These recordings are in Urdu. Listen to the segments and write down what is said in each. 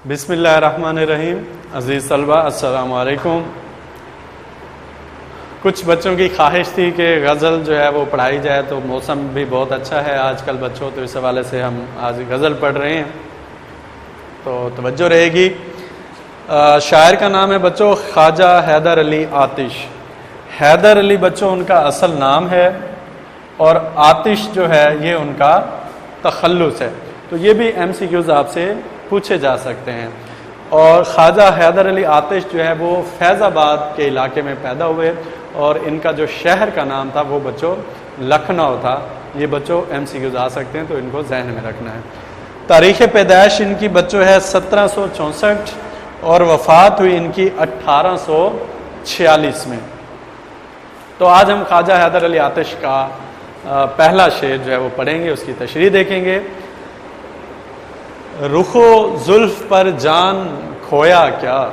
بسم اللہ الرحمن الرحیم. عزیز طلبہ السلام علیکم. کچھ بچوں کی خواہش تھی کہ غزل جو ہے وہ پڑھائی جائے، تو موسم بھی بہت اچھا ہے آج کل بچوں، تو اس حوالے سے ہم آج غزل پڑھ رہے ہیں، تو توجہ رہے گی. شاعر کا نام ہے بچوں خواجہ حیدر علی آتش. حیدر علی بچوں ان کا اصل نام ہے، اور آتش جو ہے یہ ان کا تخلص ہے. تو یہ بھی ایم سی کیوز آپ سے پوچھے جا سکتے ہیں. اور خواجہ حیدر علی آتش جو ہے وہ فیض آباد کے علاقے میں پیدا ہوئے، اور ان کا جو شہر کا نام تھا وہ بچوں لکھنؤ تھا. یہ بچوں ایم سی کیوز آ سکتے ہیں، تو ان کو ذہن میں رکھنا ہے. تاریخ پیدائش ان کی بچوں ہے 1764، اور وفات ہوئی ان کی 1846 میں. تو آج ہم خواجہ حیدر علی آتش کا پہلا شعر جو ہے وہ پڑھیں گے، اس کی تشریح دیکھیں گے. رخ و زلف پر جان کھویا کیا،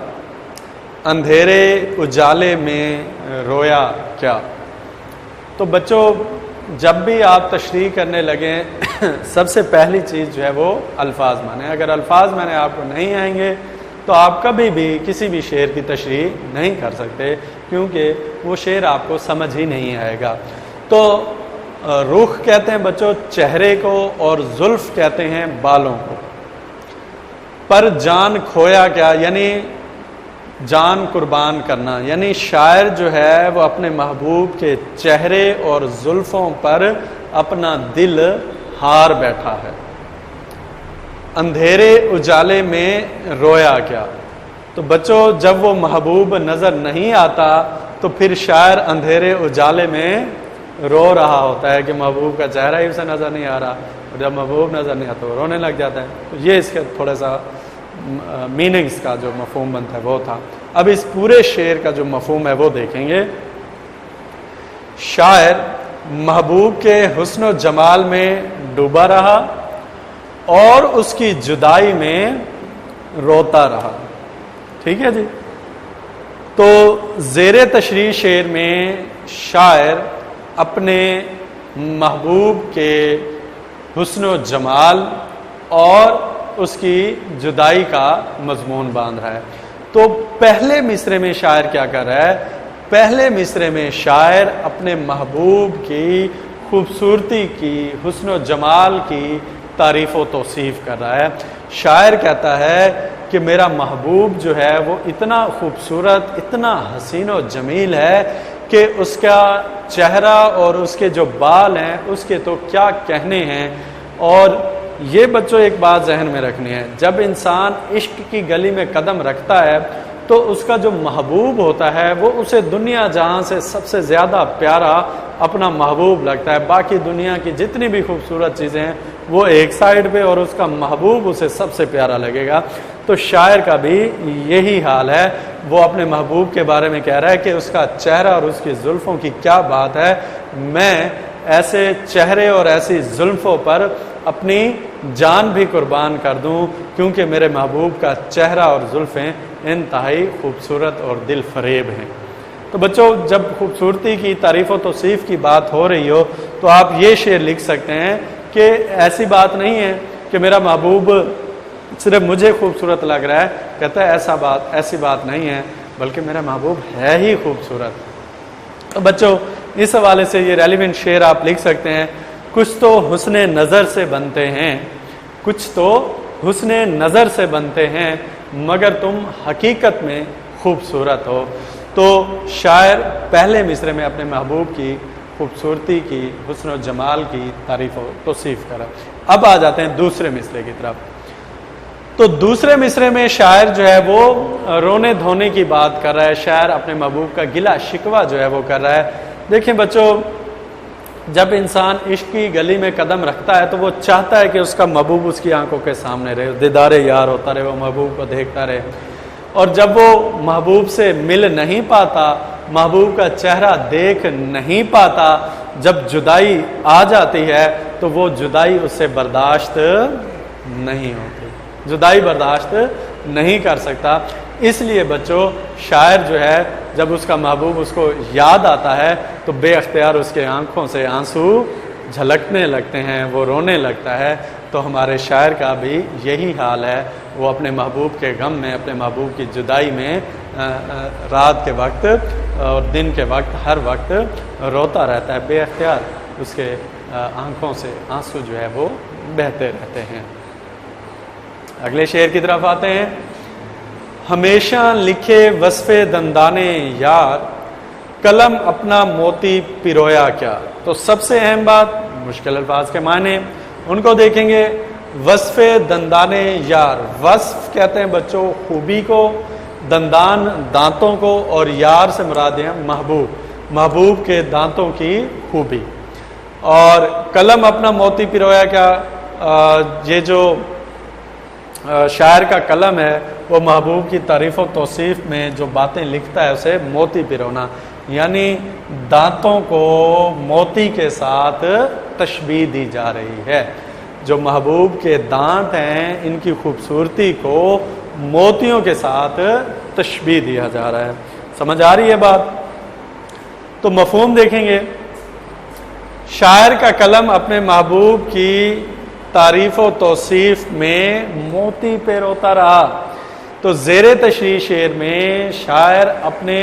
اندھیرے اجالے میں رویا کیا. تو بچوں جب بھی آپ تشریح کرنے لگیں سب سے پہلی چیز جو ہے وہ الفاظ مانیں. اگر الفاظ مانے آپ کو نہیں آئیں گے تو آپ کبھی بھی کسی بھی شعر کی تشریح نہیں کر سکتے، کیونکہ وہ شعر آپ کو سمجھ ہی نہیں آئے گا. تو رخ کہتے ہیں بچوں چہرے کو، اور زلف کہتے ہیں بالوں کو. پر جان کھویا کیا، یعنی جان قربان کرنا، یعنی شاعر جو ہے وہ اپنے محبوب کے چہرے اور زلفوں پر اپنا دل ہار بیٹھا ہے. اندھیرے اجالے میں رویا کیا. تو بچوں جب وہ محبوب نظر نہیں آتا تو پھر شاعر اندھیرے اجالے میں رو رہا ہوتا ہے کہ محبوب کا چہرہ ہی اسے نظر نہیں آ رہا. جب محبوب نظر نہیں آتا وہ رونے لگ جاتا ہے. تو یہ اس کے تھوڑا سا میننگز کا جو مفہوم بنتا ہے وہ تھا. اب اس پورے شعر کا جو مفہوم ہے وہ دیکھیں گے. شاعر محبوب کے حسن و جمال میں ڈوبا رہا، اور اس کی جدائی میں روتا رہا. ٹھیک ہے جی. تو زیر تشریح شعر میں شاعر اپنے محبوب کے حسن و جمال اور اس کی جدائی کا مضمون باندھ رہا ہے. تو پہلے مصرعے میں شاعر کیا کر رہا ہے؟ پہلے مصرعے میں شاعر اپنے محبوب کی خوبصورتی کی، حسن و جمال کی تعریف و توصیف کر رہا ہے. شاعر کہتا ہے کہ میرا محبوب جو ہے وہ اتنا خوبصورت، اتنا حسین و جمیل ہے کہ اس کا چہرہ اور اس کے جو بال ہیں اس کے تو کیا کہنے ہیں. اور یہ بچوں ایک بات ذہن میں رکھنی ہے، جب انسان عشق کی گلی میں قدم رکھتا ہے تو اس کا جو محبوب ہوتا ہے وہ اسے دنیا جہاں سے سب سے زیادہ پیارا اپنا محبوب لگتا ہے. باقی دنیا کی جتنی بھی خوبصورت چیزیں ہیں وہ ایک سائڈ پہ، اور اس کا محبوب اسے سب سے پیارا لگے گا. تو شاعر کا بھی یہی حال ہے. وہ اپنے محبوب کے بارے میں کہہ رہا ہے کہ اس کا چہرہ اور اس کی زلفوں کی کیا بات ہے. میں ایسے چہرے اور ایسی زلفوں پر اپنی جان بھی قربان کر دوں، کیونکہ میرے محبوب کا چہرہ اور زلفیں انتہائی خوبصورت اور دل فریب ہیں. تو بچوں جب خوبصورتی کی تعریف و توصیف کی بات ہو رہی ہو تو آپ یہ شعر لکھ سکتے ہیں کہ ایسی بات نہیں ہے کہ میرا محبوب صرف مجھے خوبصورت لگ رہا ہے. کہتا ہے ایسی بات نہیں ہے، بلکہ میرا محبوب ہے ہی خوبصورت. تو بچوں اس حوالے سے یہ ریلیونٹ شعر آپ لکھ سکتے ہیں. کچھ تو حسن نظر سے بنتے ہیں، کچھ تو حسن نظر سے بنتے ہیں، مگر تم حقیقت میں خوبصورت ہو. تو شاعر پہلے مصرعے میں اپنے محبوب کی خوبصورتی کی، حسن و جمال کی تعریف و توصیف کرا. اب آ جاتے ہیں دوسرے مصرعے کی طرف. تو دوسرے مصرعے میں شاعر جو ہے وہ رونے دھونے کی بات کر رہا ہے. شاعر اپنے محبوب کا گلہ شکوہ جو ہے وہ کر رہا ہے. دیکھیں بچوں جب انسان عشق کی گلی میں قدم رکھتا ہے تو وہ چاہتا ہے کہ اس کا محبوب اس کی آنکھوں کے سامنے رہے، دیدار یار ہوتا رہے، وہ محبوب کو دیکھتا رہے. اور جب وہ محبوب سے مل نہیں پاتا، محبوب کا چہرہ دیکھ نہیں پاتا، جب جدائی آ جاتی ہے تو وہ جدائی اس سے برداشت نہیں ہوتی، جدائی برداشت نہیں کر سکتا. اس لیے بچوں شاعر جو ہے جب اس کا محبوب اس کو یاد آتا ہے تو بے اختیار اس کے آنکھوں سے آنسو جھلکنے لگتے ہیں، وہ رونے لگتا ہے. تو ہمارے شاعر کا بھی یہی حال ہے. وہ اپنے محبوب کے غم میں، اپنے محبوب کی جدائی میں رات کے وقت اور دن کے وقت ہر وقت روتا رہتا ہے، بے اختیار اس کے آنکھوں سے آنسو جو ہے وہ بہتے رہتے ہیں۔ اگلے شعر کی طرف آتے ہیں۔ ہمیشہ لکھے وصف دندانے یار، قلم اپنا موتی پرویا کیا۔ تو سب سے اہم بات مشکل الفاظ کے معنی ان کو دیکھیں گے۔ وصف دندانے یار، وصف کہتے ہیں بچوں خوبی کو، دندان دانتوں کو، اور یار سے مراد ہے محبوب، محبوب کے دانتوں کی خوبی۔ اور قلم اپنا موتی پرویا کیا، یہ جو شاعر کا قلم ہے وہ محبوب کی تعریف و توصیف میں جو باتیں لکھتا ہے اسے موتی پرونا، یعنی دانتوں کو موتی کے ساتھ تشبیہ دی جا رہی ہے۔ جو محبوب کے دانت ہیں ان کی خوبصورتی کو موتیوں کے ساتھ تشبیہ دیا جا رہا ہے۔ سمجھ آ رہی ہے بات؟ تو مفہوم دیکھیں گے۔ شاعر کا قلم اپنے محبوب کی تعریف و توصیف میں موتی پیروتا رہا۔ تو زیر تشریح شعر میں شاعر اپنے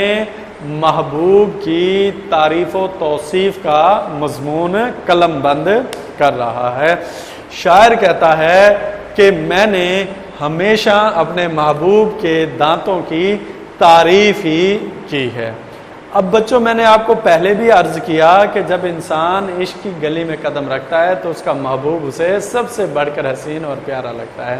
محبوب کی تعریف و توصیف کا مضمون قلم بند کر رہا ہے۔ شاعر کہتا ہے کہ میں نے ہمیشہ اپنے محبوب کے دانتوں کی تعریف ہی کی ہے۔ اب بچوں میں نے آپ کو پہلے بھی عرض کیا کہ جب انسان عشق کی گلی میں قدم رکھتا ہے تو اس کا محبوب اسے سب سے بڑھ کر حسین اور پیارا لگتا ہے۔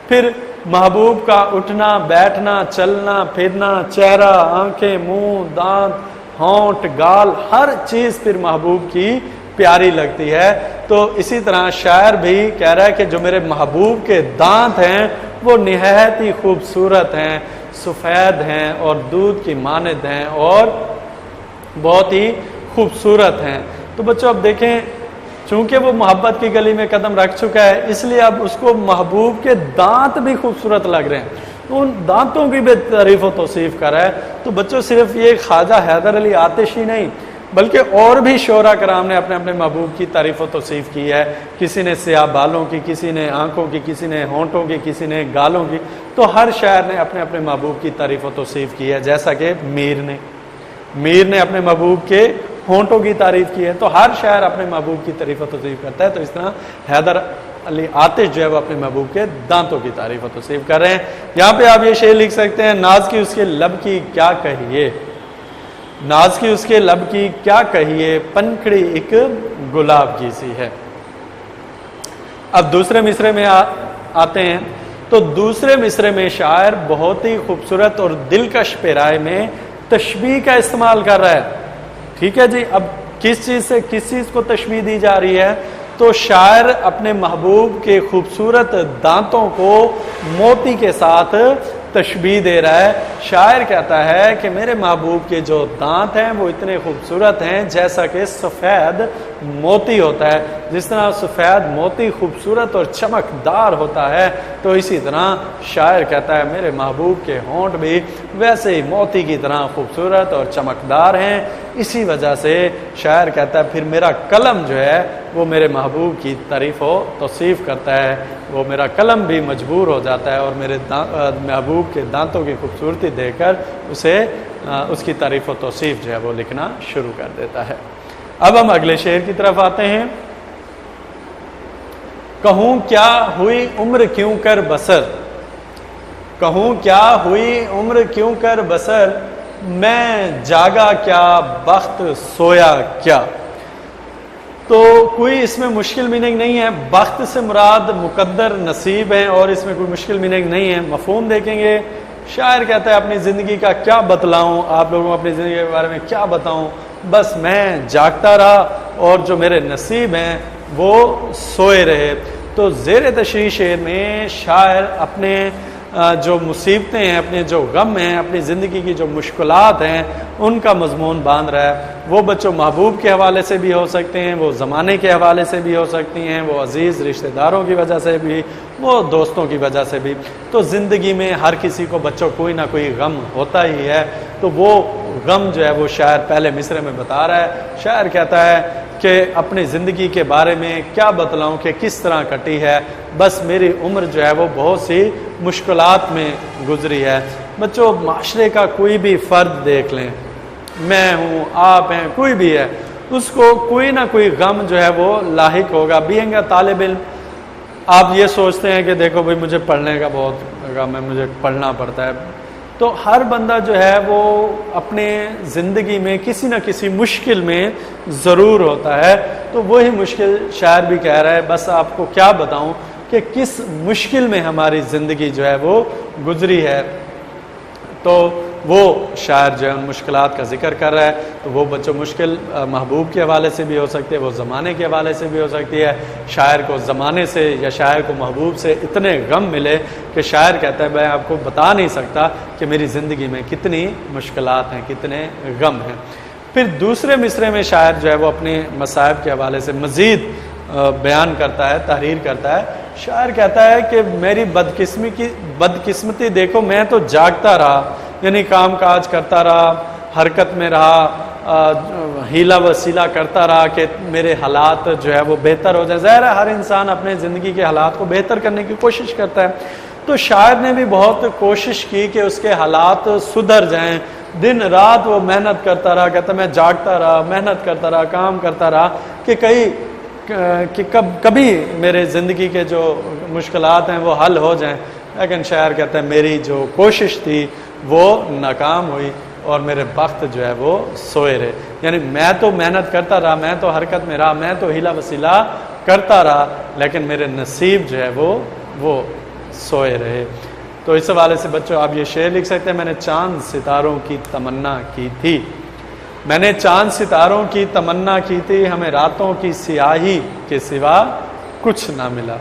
پھر محبوب کا اٹھنا بیٹھنا چلنا پھرنا، چہرہ، آنکھیں، منہ، دانت، ہونٹ، گال، ہر چیز پھر محبوب کی پیاری لگتی ہے۔ تو اسی طرح شاعر بھی کہہ رہا ہے کہ جو میرے محبوب کے دانت ہیں وہ نہایت ہی خوبصورت ہیں، سفید ہیں اور دودھ کی مانند ہیں اور بہت ہی خوبصورت ہیں۔ تو بچوں اب دیکھیں، چونکہ وہ محبت کی گلی میں قدم رکھ چکا ہے اس لیے اب اس کو محبوب کے دانت بھی خوبصورت لگ رہے ہیں، تو ان دانتوں کی بھی تعریف و توصیف کر رہا ہے۔ تو بچوں صرف یہ خواجہ حیدر علی آتش ہی نہیں بلکہ اور بھی شعراء کرام نے اپنے اپنے محبوب کی تعریف و توصیف کی ہے۔ کسی نے سیاہ بالوں کی، کسی نے آنکھوں کی، کسی نے ہونٹوں کی، کسی نے گالوں کی، تو ہر شاعر نے اپنے اپنے محبوب کی تعریف و توصیف کی ہے۔ جیسا کہ میر نے اپنے محبوب کے ہونٹوں کی تعریف کی ہے، تو ہر شاعر اپنے محبوب کی تعریف و توصیف کرتا ہے۔ تو اس طرح حیدر علی آتش جو ہے وہ اپنے محبوب کے دانتوں کی تعریف و توصیف کر رہے ہیں۔ یہاں پہ آپ یہ شعر لکھ سکتے ہیں، ناز کی اس کے لب کی کیا کہیے، ناز کی اس کے لب کی کیا کہیے، پنکھڑی ایک گلاب کی سی ہے۔ اب دوسرے مصرے میں آتے ہیں۔ تو دوسرے مصرے میں شاعر بہت ہی خوبصورت اور دلکش پیرائے میں تشبیہ کا استعمال کر رہا ہے۔ ٹھیک ہے جی، اب کس چیز سے کس چیز کو تشبیہ دی جا رہی ہے؟ تو شاعر اپنے محبوب کے خوبصورت دانتوں کو موتی کے ساتھ تشبیہ دے رہا ہے۔ شاعر کہتا ہے کہ میرے محبوب کے جو دانت ہیں وہ اتنے خوبصورت ہیں جیسا کہ سفید موتی ہوتا ہے۔ جس طرح سفید موتی خوبصورت اور چمکدار ہوتا ہے تو اسی طرح شاعر کہتا ہے میرے محبوب کے ہونٹ بھی ویسے ہی موتی کی طرح خوبصورت اور چمکدار ہیں۔ اسی وجہ سے شاعر کہتا ہے پھر میرا قلم جو ہے وہ میرے محبوب کی تعریف و توصیف کرتا ہے، وہ میرا قلم بھی مجبور ہو جاتا ہے اور میرے محبوب کے دانتوں کی خوبصورتی دیکھ کر اس کی تعریف و توصیف جو ہے وہ لکھنا شروع کر دیتا ہے۔ اب ہم اگلے شعر کی طرف آتے ہیں۔ کہوں کیا ہوئی عمر کیوں کر بسر، کہوں کیا ہوئی عمر کیوں کر بسر، میں جاگا کیا بخت سویا کیا۔ تو کوئی اس میں مشکل میننگ نہیں ہے، بخت سے مراد مقدر نصیب ہیں اور اس میں کوئی مشکل میننگ نہیں ہے۔ مفہوم دیکھیں گے، شاعر کہتا ہے اپنی زندگی کا کیا بتلاؤں، آپ لوگوں کو اپنی زندگی کے بارے میں کیا بتاؤں، بس میں جاگتا رہا اور جو میرے نصیب ہیں وہ سوئے رہے۔ تو زیر تشریح شعر میں شاعر اپنے جو مصیبتیں ہیں، اپنے جو غم ہیں، اپنی زندگی کی جو مشکلات ہیں ان کا مضمون باندھ رہا ہے۔ وہ بچوں محبوب کے حوالے سے بھی ہو سکتے ہیں، وہ زمانے کے حوالے سے بھی ہو سکتی ہیں، وہ عزیز رشتہ داروں کی وجہ سے بھی، وہ دوستوں کی وجہ سے بھی۔ تو زندگی میں ہر کسی کو بچوں کوئی نہ کوئی غم ہوتا ہی ہے، تو وہ غم جو ہے وہ شاعر پہلے مصرے میں بتا رہا ہے۔ شاعر کہتا ہے کہ اپنی زندگی کے بارے میں کیا بتلاؤں کہ کس طرح کٹی ہے. بس میری عمر جو ہے وہ بہت سی مشکلات میں گزری ہے. بچوں معاشرے کا کوئی بھی فرد دیکھ لیں، میں ہوں، آپ ہیں، کوئی بھی ہے، اس کو کوئی نہ کوئی غم جو ہے وہ لاحق ہوگا. بینگ اے طالب علم آپ یہ سوچتے ہیں کہ دیکھو بھائی مجھے پڑھنے کا بہت غم ہے، مجھے پڑھنا پڑتا ہے. تو ہر بندہ جو ہے وہ اپنے زندگی میں کسی نہ کسی مشکل میں ضرور ہوتا ہے. تو وہی مشکل شاعر بھی کہہ رہا ہے. بس آپ کو کیا بتاؤں کہ کس مشکل میں ہماری زندگی جو ہے وہ گزری ہے. تو وہ شاعر جو ہے ان مشکلات کا ذکر کر رہا ہے. تو وہ بچوں مشکل محبوب کے حوالے سے بھی ہو سکتے ہیں، وہ زمانے کے حوالے سے بھی ہو سکتی ہے. شاعر کو زمانے سے یا شاعر کو محبوب سے اتنے غم ملے کہ شاعر کہتا ہے میں آپ کو بتا نہیں سکتا کہ میری زندگی میں کتنی مشکلات ہیں، کتنے غم ہیں. پھر دوسرے مصرے میں شاعر جو ہے وہ اپنے مصائب کے حوالے سے مزید بیان کرتا ہے، تحریر کرتا ہے. شاعر کہتا ہے کہ میری بدقسمتی دیکھو، میں تو جاگتا رہا، یعنی کام کاج کرتا رہا، حرکت میں رہا، ہیلا وسیلہ کرتا رہا کہ میرے حالات جو ہے وہ بہتر ہو جائے. ظاہر ہے ہر انسان اپنے زندگی کے حالات کو بہتر کرنے کی کوشش کرتا ہے. تو شاعر نے بھی بہت کوشش کی کہ اس کے حالات سدھر جائیں. دن رات وہ محنت کرتا رہا، کہتا میں جاگتا رہا، محنت کرتا رہا، کام کرتا رہا کہ کبھی میرے زندگی کے جو مشکلات ہیں وہ حل ہو جائیں. لیکن شاعر کہتا ہے میری جو کوشش تھی وہ ناکام ہوئی اور میرے بخت جو ہے وہ سوئے رہے. یعنی میں تو محنت کرتا رہا، میں تو حرکت میں رہا، میں تو ہیلا وسیلہ کرتا رہا، لیکن میرے نصیب جو ہے وہ سوئے رہے. تو اس حوالے سے بچوں آپ یہ شعر لکھ سکتے ہیں، میں نے چاند ستاروں کی تمنا کی تھی، میں نے چاند ستاروں کی تمنا کی تھی، ہمیں راتوں کی سیاہی کے سوا کچھ نہ ملا.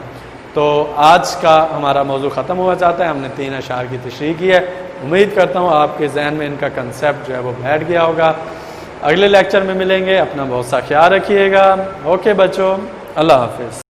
تو آج کا ہمارا موضوع ختم ہوا جاتا ہے. ہم نے 3 اشعار کی تشریح کی ہے. امید کرتا ہوں آپ کے ذہن میں ان کا کنسیپٹ جو ہے وہ بیٹھ گیا ہوگا. اگلے لیکچر میں ملیں گے. اپنا بہت سا خیال رکھیے گا. اوکے بچوں، اللہ حافظ.